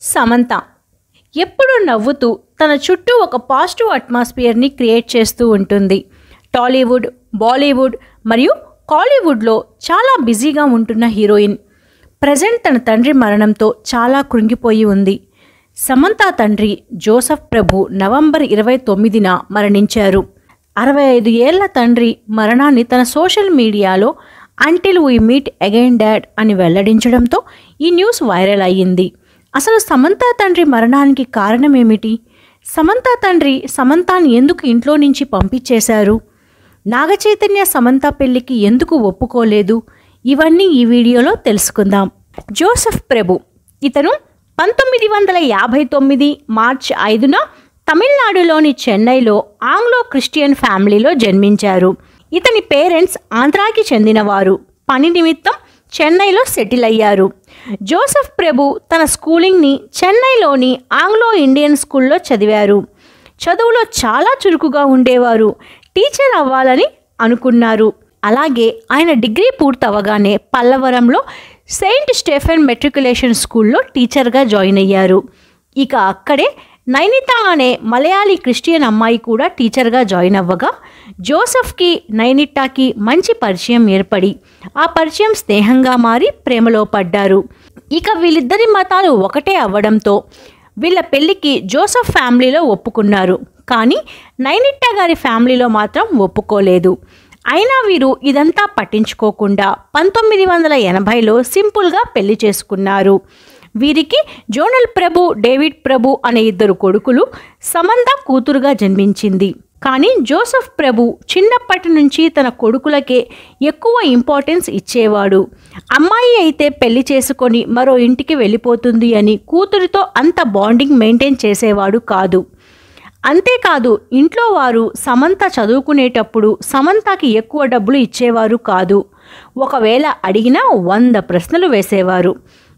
సమంత ఎప్పుడూ నవ్వుతూ తన చుట్టూ ఒక పాజిటివ్ అట్మాస్ఫియర్ని క్రియేట్ చేస్తూ ఉంటుంది. టాలీవుడ్, బాలీవుడ్ మరియు కాలీవుడ్లో చాలా బిజీగా ఉంటున్న హీరోయిన్ ప్రజెంట్ తన తండ్రి మరణంతో చాలా కృంగిపోయి ఉంది. సమంత తండ్రి జోసెఫ్ ప్రభు నవంబర్ 29న మరణించారు. 65 ఏళ్ల తండ్రి మరణాన్ని తన సోషల్ మీడియాలో until we meet again dad అని వెల్లడించడంతో ఈ న్యూస్ వైరల్ అయ్యింది. అసలు సమంత తండ్రి మరణానికి కారణమేమిటి? సమంత తండ్రి సమంతాని ఎందుకు ఇంట్లో నుంచి పంపించేశారు? నాగచైతన్య సమంత పెళ్లికి ఎందుకు ఒప్పుకోలేదు? ఇవన్నీ ఈ వీడియోలో తెలుసుకుందాం. జోసెఫ్ ప్రభు ఇతను 1959 మార్చి 5న తమిళనాడులోని చెన్నైలో ఆంగ్లో క్రిస్టియన్ ఫ్యామిలీలో జన్మించారు. ఇతని పేరెంట్స్ ఆంధ్రాకి చెందినవారు. పని నిమిత్తం చెన్నైలో సెటిల్ అయ్యారు. జోసెఫ్ ప్రభు తన స్కూలింగ్ని చెన్నైలోని ఆంగ్లో ఇండియన్ స్కూల్లో చదివారు. చదువులో చాలా చురుకుగా ఉండేవారు. టీచర్ అవ్వాలని అనుకున్నారు. అలాగే ఆయన డిగ్రీ పూర్తవగానే పల్లవరంలో సెయింట్ స్టెఫెన్ మెట్రికులేషన్ స్కూల్లో టీచర్గా జాయిన్ అయ్యారు. ఇక అక్కడే నైనిత అనే మలయాళీ క్రిస్టియన్ అమ్మాయి కూడా టీచర్గా జాయిన్ అవ్వగా జోసెఫ్కి నైనిటాకి మంచి పరిచయం ఏర్పడి ఆ పరిచయం స్నేహంగా మారి ప్రేమలో పడ్డారు. ఇక వీళ్ళిద్దరి మతాలు ఒకటే అవ్వడంతో వీళ్ళ పెళ్లికి జోసెఫ్ ఫ్యామిలీలో ఒప్పుకున్నారు. కానీ నైనిట్టా గారి ఫ్యామిలీలో మాత్రం ఒప్పుకోలేదు. అయినా వీరు ఇదంతా పట్టించుకోకుండా 1980లో సింపుల్గా పెళ్లి చేసుకున్నారు. వీరికి జోనల్ ప్రభు, డేవిడ్ ప్రభు అనే 2 కొడుకులు, సమంత కూతురుగా జన్మించింది. కానీ జోసెఫ్ ప్రభు చిన్నప్పటి నుంచి తన కొడుకులకే ఎక్కువ ఇంపార్టెన్స్ ఇచ్చేవాడు. అమ్మాయి అయితే పెళ్లి చేసుకొని మరో ఇంటికి వెళ్ళిపోతుంది అని కూతురితో అంత బాండింగ్ మెయింటైన్ చేసేవాడు కాదు. అంతేకాదు ఇంట్లో వారు సమంత చదువుకునేటప్పుడు సమంతకి ఎక్కువ డబ్బులు ఇచ్చేవారు కాదు. ఒకవేళ అడిగినా 100 ప్రశ్నలు వేసేవారు.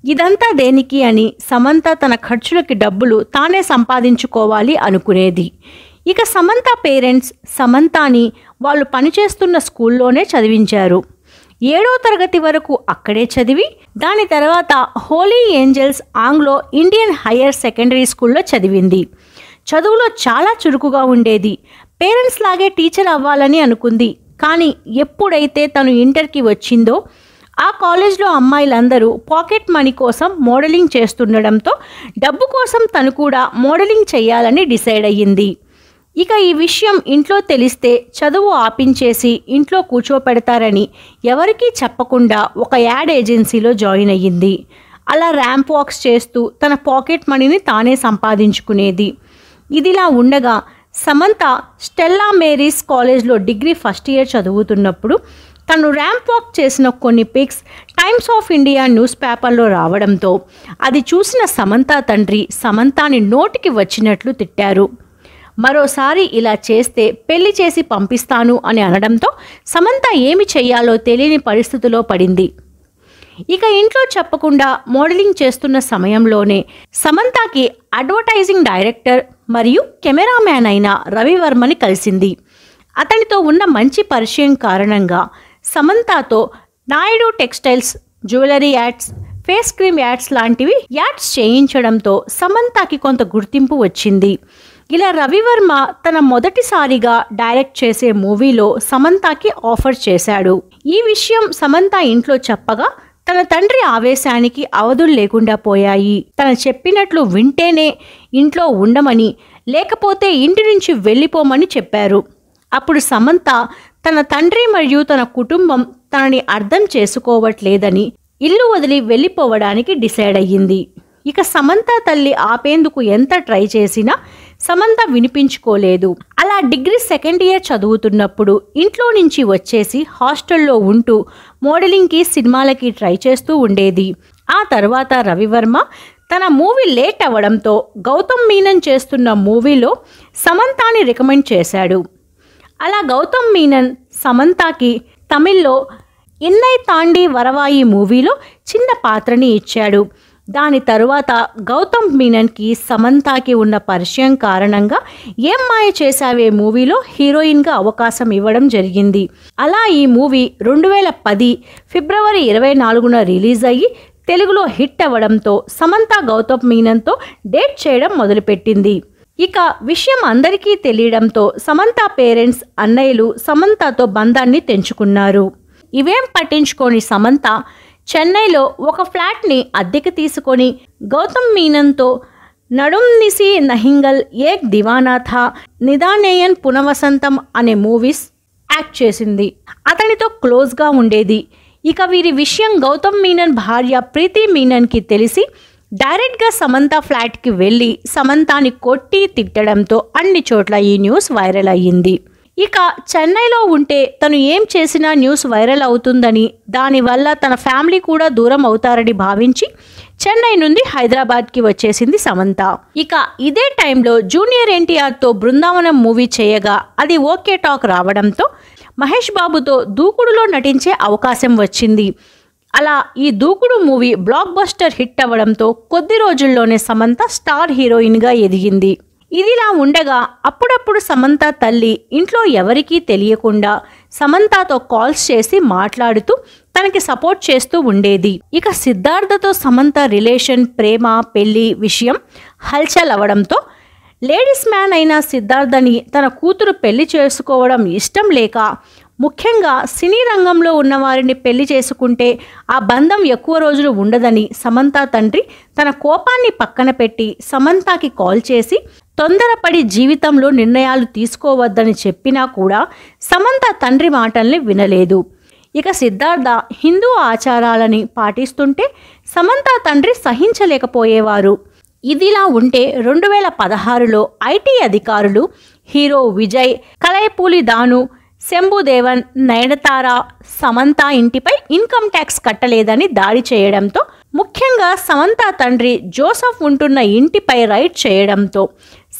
ఇదంతా దేనికి అని సమంత తన ఖర్చులకి డబ్బులు తానే సంపాదించుకోవాలి అనుకునేది. ఇక సమంత పేరెంట్స్ సమంతాని వాళ్ళు పనిచేస్తున్న స్కూల్లోనే చదివించారు. 7వ తరగతి వరకు అక్కడే చదివి దాని తర్వాత Holy Angels Anglo Indian higher secondary స్కూల్లో చదివింది. చదువులో చాలా చురుకుగా ఉండేది. పేరెంట్స్ లాగే టీచర్ అవ్వాలని అనుకుంది. కానీ ఎప్పుడైతే తను ఇంటర్కి వచ్చిందో ఆ కాలేజ్లో అమ్మాయిలందరూ పాకెట్ మనీ కోసం మోడలింగ్ చేస్తుండడంతో డబ్బు కోసం తను కూడా మోడలింగ్ చేయాలని డిసైడ్ అయ్యింది. ఇక ఈ విషయం ఇంట్లో తెలిస్తే చదువు ఆపించేసి ఇంట్లో కూర్చోపెడతారని ఎవరికీ చెప్పకుండా ఒక యాడ్ ఏజెన్సీలో జాయిన్ అయ్యింది. అలా ర్యాంప్ వాక్స్ చేస్తూ తన పాకెట్ మనీని తానే సంపాదించుకునేది. ఇదిలా ఉండగా సమంత స్టెల్లా మేరీస్ కాలేజ్లో డిగ్రీ ఫస్ట్ ఇయర్ చదువుతున్నప్పుడు తను ర్యాంప్ వాక్ చేసిన కొన్ని pics Times of India news పేపర్లో రావడంతో అది చూసిన సమంత తండ్రి సమంతాని నోటికి వచ్చినట్లు తిట్టారు. మరోసారి ఇలా చేస్తే పెళ్లి చేసి పంపిస్తాను అని అనడంతో సమంత ఏమి చెయ్యాలో తెలియని పరిస్థితిలో పడింది. ఇక ఇంట్లో చెప్పకుండా మోడలింగ్ చేస్తున్న సమయంలోనే సమంతకి అడ్వర్టైజింగ్ డైరెక్టర్ మరియు కెమెరామ్యాన్ అయిన రవివర్మని కలిసింది. అతనితో ఉన్న మంచి పరిచయం కారణంగా సమంతతో Naidu textiles, jewellery ads, face cream ads లాంటివి యాడ్స్ చేయించడంతో సమంతకి కొంత గుర్తింపు వచ్చింది. ఇలా రవివర్మ తన మొదటిసారిగా డైరెక్ట్ చేసే మూవీలో సమంతకి ఆఫర్ చేశాడు. ఈ విషయం సమంత ఇంట్లో చెప్పగా తన తండ్రి ఆవేశానికి అవధులు లేకుండా పోయాయి. తను చెప్పినట్లు వింటేనే ఇంట్లో ఉండమని, లేకపోతే ఇంటి నుంచి వెళ్ళిపోమని చెప్పారు. అప్పుడు సమంత తన తండ్రి మరియు తన కుటుంబం తనని అర్థం చేసుకోవట్లేదని ఇల్లు వదిలి వెళ్ళిపోవడానికి డిసైడ్ అయ్యింది. ఇక సమంత తల్లి ఆపేందుకు ఎంత ట్రై చేసినా సమంత వినిపించుకోలేదు. అలా డిగ్రీ సెకండ్ ఇయర్ చదువుతున్నప్పుడు ఇంట్లో నుంచి వచ్చేసి హాస్టల్లో ఉంటూ మోడలింగ్కి, సినిమాలకి ట్రై చేస్తూ ఉండేది. ఆ తర్వాత రవివర్మ తన మూవీ లేట్ అవ్వడంతో గౌతమ్ మీనన్ చేస్తున్న మూవీలో సమంతాని రికమెండ్ చేశాడు. అలా గౌతమ్ మీనన్ సమంతకి తమిళ్లో ఇన్నై తాండి వరవాయి మూవీలో చిన్న పాత్రని ఇచ్చాడు. దాని తరువాత గౌతమ్ మీనన్కి సమంతకి ఉన్న పరిచయం కారణంగా ఏం మాయ చేసావే మూవీలో హీరోయిన్గా అవకాశం ఇవ్వడం జరిగింది. అలా ఈ మూవీ 2010 ఫిబ్రవరి 24న రిలీజ్ అయ్యి తెలుగులో హిట్ అవ్వడంతో సమంత గౌతమ్ మీనన్తో డేట్ చేయడం మొదలుపెట్టింది. ఇక విషయం అందరికీ తెలియడంతో సమంత పేరెంట్స్, అన్నయ్యలు సమంతతో బంధాన్ని తెంచుకున్నారు. ఇవేం పట్టించుకొని సమంత చెన్నైలో ఒక ఫ్లాట్ని అద్దెకి తీసుకొని గౌతమ్ మీనన్తో నడుం నిసి నహింగల్, ఏక్ దివానా థా, నిదానేయన్ పునవసంతం అనే మూవీస్ యాక్ట్ చేసింది. అతనితో క్లోజ్గా ఉండేది. ఇక వీరి విషయం గౌతమ్ మీనన్ భార్య ప్రీతి మీనన్కి తెలిసి డైరెక్ట్గా సమంత ఫ్లాట్కి వెళ్ళి సమంతాని కొట్టి తిట్టడంతో అన్ని చోట్ల ఈ న్యూస్ వైరల్ అయ్యింది. ఇక చెన్నైలో ఉంటే తను ఏం చేసినా న్యూస్ వైరల్ అవుతుందని, దానివల్ల తన ఫ్యామిలీ కూడా దూరం అవుతారని భావించి చెన్నై నుండి హైదరాబాద్కి వచ్చేసింది సమంత. ఇక ఇదే టైంలో జూనియర్ ఎన్టీఆర్తో బృందావనం మూవీ చేయగా అది ఓకే టాక్ రావడంతో మహేష్ బాబుతో దూకుడులో నటించే అవకాశం వచ్చింది. అలా ఈ దూకుడు మూవీ బ్లాక్ బస్టర్ హిట్ అవ్వడంతో కొద్ది రోజుల్లోనే సమంత స్టార్ హీరోయిన్గా ఎదిగింది. ఇదిలా ఉండగా అప్పుడప్పుడు సమంత తల్లి ఇంట్లో ఎవరికీ తెలియకుండా సమంతతో కాల్స్ చేసి మాట్లాడుతూ తనకి సపోర్ట్ చేస్తూ ఉండేది. ఇక సిద్ధార్థతో సమంత రిలేషన్, ప్రేమ, పెళ్లి విషయం హల్చల్ అవడంతో లేడీస్ మ్యాన్ అయిన సిద్ధార్థని తన కూతురు పెళ్లి చేసుకోవడం ఇష్టం లేక, ముఖ్యంగా సినీ రంగంలో ఉన్నవారిని పెళ్లి చేసుకుంటే ఆ బంధం ఎక్కువ రోజులు ఉండదని సమంత తండ్రి తన కోపాన్ని పక్కన పెట్టి సమంతకి కాల్ చేసి తొందరపడి జీవితంలో నిర్ణయాలు తీసుకోవద్దని చెప్పినా కూడా సమంత తండ్రి మాటల్ని వినలేదు. ఇక సిద్ధార్థ హిందూ ఆచారాలని పాటిస్తుంటే సమంత తండ్రి సహించలేకపోయేవారు. ఇదిలా ఉంటే 2016లో ఐటీ అధికారులు హీరో విజయ్, కలైపూలి దాను, శంభుదేవన్, నయనతార, సమంత ఇంటిపై ఇన్కమ్ ట్యాక్స్ కట్టలేదని దాడి చేయడంతో, ముఖ్యంగా సమంత తండ్రి జోసఫ్ ఉంటున్న ఇంటిపై రైడ్ చేయడంతో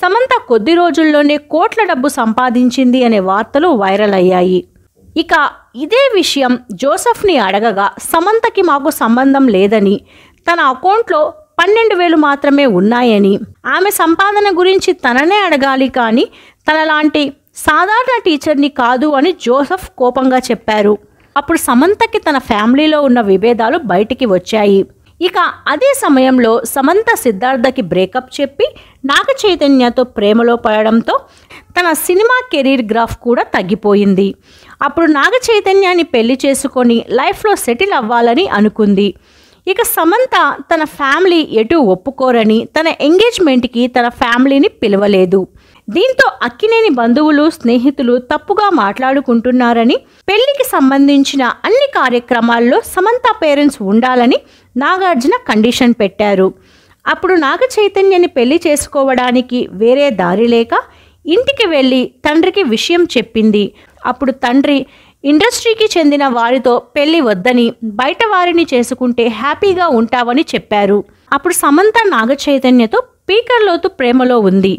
సమంత కొద్ది రోజుల్లోనే కోట్ల డబ్బు సంపాదించింది అనే వార్తలు వైరల్ అయ్యాయి. ఇక ఇదే విషయం జోసఫ్ని అడగగా సమంతకి మాకు సంబంధం లేదని, తన అకౌంట్లో 12,000 మాత్రమే ఉన్నాయని, ఆమె సంపాదన గురించి తననే అడగాలి కానీ తనలాంటి సాధారణ టీచర్ని కాదు అని జోసఫ్ కోపంగా చెప్పారు. అప్పుడు సమంతకి తన ఫ్యామిలీలో ఉన్న విభేదాలు బయటికి వచ్చాయి. ఇక అదే సమయంలో సమంత సిద్ధార్థకి బ్రేకప్ చెప్పి నాగ చైతన్యతో ప్రేమలో పడడంతో తన సినిమా కెరీర్ గ్రాఫ్ కూడా తగ్గిపోయింది. అప్పుడు నాగ చైతన్యాన్ని పెళ్లి చేసుకొని లైఫ్లో సెటిల్ అవ్వాలని అనుకుంది. ఇక సమంత తన ఫ్యామిలీ ఎటు ఒప్పుకోరని తన ఎంగేజ్మెంట్కి తన ఫ్యామిలీని పిలవలేదు. దీంతో అక్కినేని బంధువులు, స్నేహితులు తప్పుగా మాట్లాడుకుంటున్నారని, పెళ్లికి సంబంధించిన అన్ని కార్యక్రమాల్లో సమంత పేరెంట్స్ ఉండాలని నాగార్జున కండిషన్ పెట్టారు. అప్పుడు నాగ చైతన్యని పెళ్లి చేసుకోవడానికి వేరే దారి లేక ఇంటికి వెళ్ళి తండ్రికి విషయం చెప్పింది. అప్పుడు తండ్రి ఇండస్ట్రీకి చెందిన వారితో పెళ్లి వద్దని, బయట వారిని చేసుకుంటే హ్యాపీగా ఉంటావని చెప్పారు. అప్పుడు సమంత నాగ చైతన్యతో పీకర్లోతు ప్రేమలో ఉంది.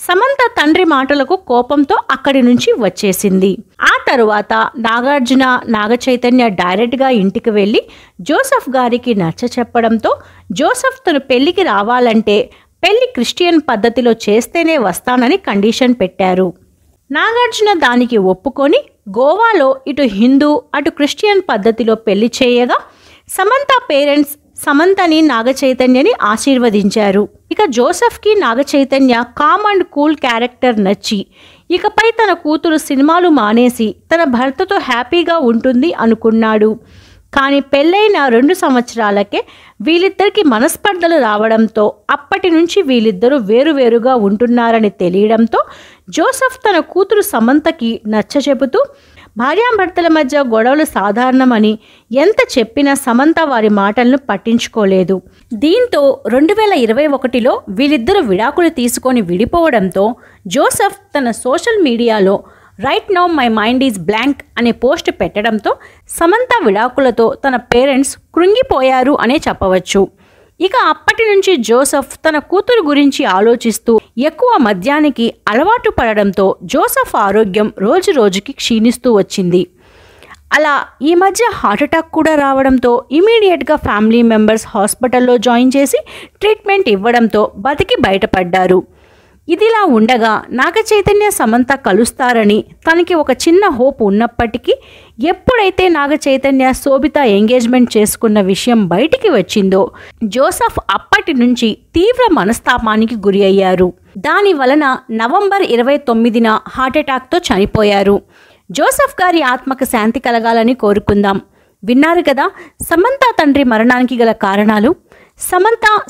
సమంత తండ్రి మాటలకు కోపంతో అక్కడి నుంచి వచ్చేసింది. ఆ తరువాత నాగార్జున, నాగ చైతన్య డైరెక్ట్గా ఇంటికి వెళ్ళి జోసఫ్ గారికి నచ్చ చెప్పడంతో జోసఫ్ తను పెళ్లికి రావాలంటే పెళ్లి క్రిస్టియన్ పద్ధతిలో చేస్తేనే వస్తానని కండిషన్ పెట్టారు. నాగార్జున దానికి ఒప్పుకొని గోవాలో ఇటు హిందూ అటు క్రిస్టియన్ పద్ధతిలో పెళ్లి చేయగా సమంత పేరెంట్స్ సమంతని నాగ చైతన్యని ఆశీర్వదించారు. ఇక జోసఫ్కి Naga Chaitanya calm and cool character నచ్చి ఇకపై తన కూతురు సినిమాలు మానేసి తన భర్తతో హ్యాపీగా ఉంటుంది అనుకున్నాడు. కానీ పెళ్ళైన 2 సంవత్సరాలకే వీళ్ళిద్దరికి మనస్పర్ధలు రావడంతో అప్పటి నుంచి వీళ్ళిద్దరూ వేరువేరుగా ఉంటున్నారని తెలియడంతో జోసఫ్ తన కూతురు సమంతకి నచ్చచెబుతూ భార్యాభర్తల మధ్య గొడవలు సాధారణమని ఎంత చెప్పినా సమంత వారి మాటలను పట్టించుకోలేదు. దీంతో 2021లో వీళ్ళిద్దరూ విడాకులు తీసుకొని విడిపోవడంతో జోసఫ్ తన సోషల్ మీడియాలో right now my mind is blank అనే పోస్ట్ పెట్టడంతో సమంత విడాకులతో తన పేరెంట్స్ కృంగిపోయారు అనే చెప్పవచ్చు. ఇక అప్పటి నుంచి జోసఫ్ తన కూతురు గురించి ఆలోచిస్తూ ఎక్కువ మద్యానికి అలవాటు పడడంతో జోసఫ్ ఆరోగ్యం రోజు రోజుకి క్షీణిస్తూ వచ్చింది. అలా ఈ మధ్య హార్ట్అటాక్ కూడా రావడంతో ఇమీడియట్గా ఫ్యామిలీ మెంబర్స్ హాస్పిటల్లో జాయిన్ చేసి ట్రీట్మెంట్ ఇవ్వడంతో బతికి బయటపడ్డారు. ఇదిలా ఉండగా నాగచైతన్య సమంత కలుస్తారని తనకి ఒక చిన్న హోప్ ఉన్నప్పటికీ ఎప్పుడైతే నాగచైతన్య శోభిత ఎంగేజ్మెంట్ చేసుకున్న విషయం బయటికి వచ్చిందో జోసెఫ్ అప్పటి నుంచి తీవ్ర మనస్తాపానికి గురి అయ్యారు. దాని వలన నవంబర్ 29న హార్ట్అటాక్తో చనిపోయారు. జోసెఫ్ గారి ఆత్మకు శాంతి కలగాలని కోరుకుందాం. విన్నారు కదా సమంత తండ్రి మరణానికి గల కారణాలు.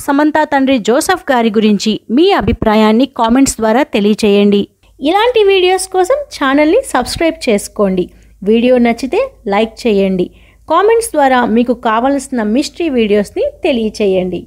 సమంత తండ్రి జోసెఫ్ గారి గురించి మీ అభిప్రాయాన్ని కామెంట్స్ ద్వారా తెలియచేయండి. ఇలాంటి వీడియోస్ కోసం ఛానల్ని సబ్స్క్రైబ్ చేసుకోండి. వీడియో నచ్చితే లైక్ చేయండి. కామెంట్స్ ద్వారా మీకు కావలసిన మిస్టరీ వీడియోస్ని తెలియచేయండి.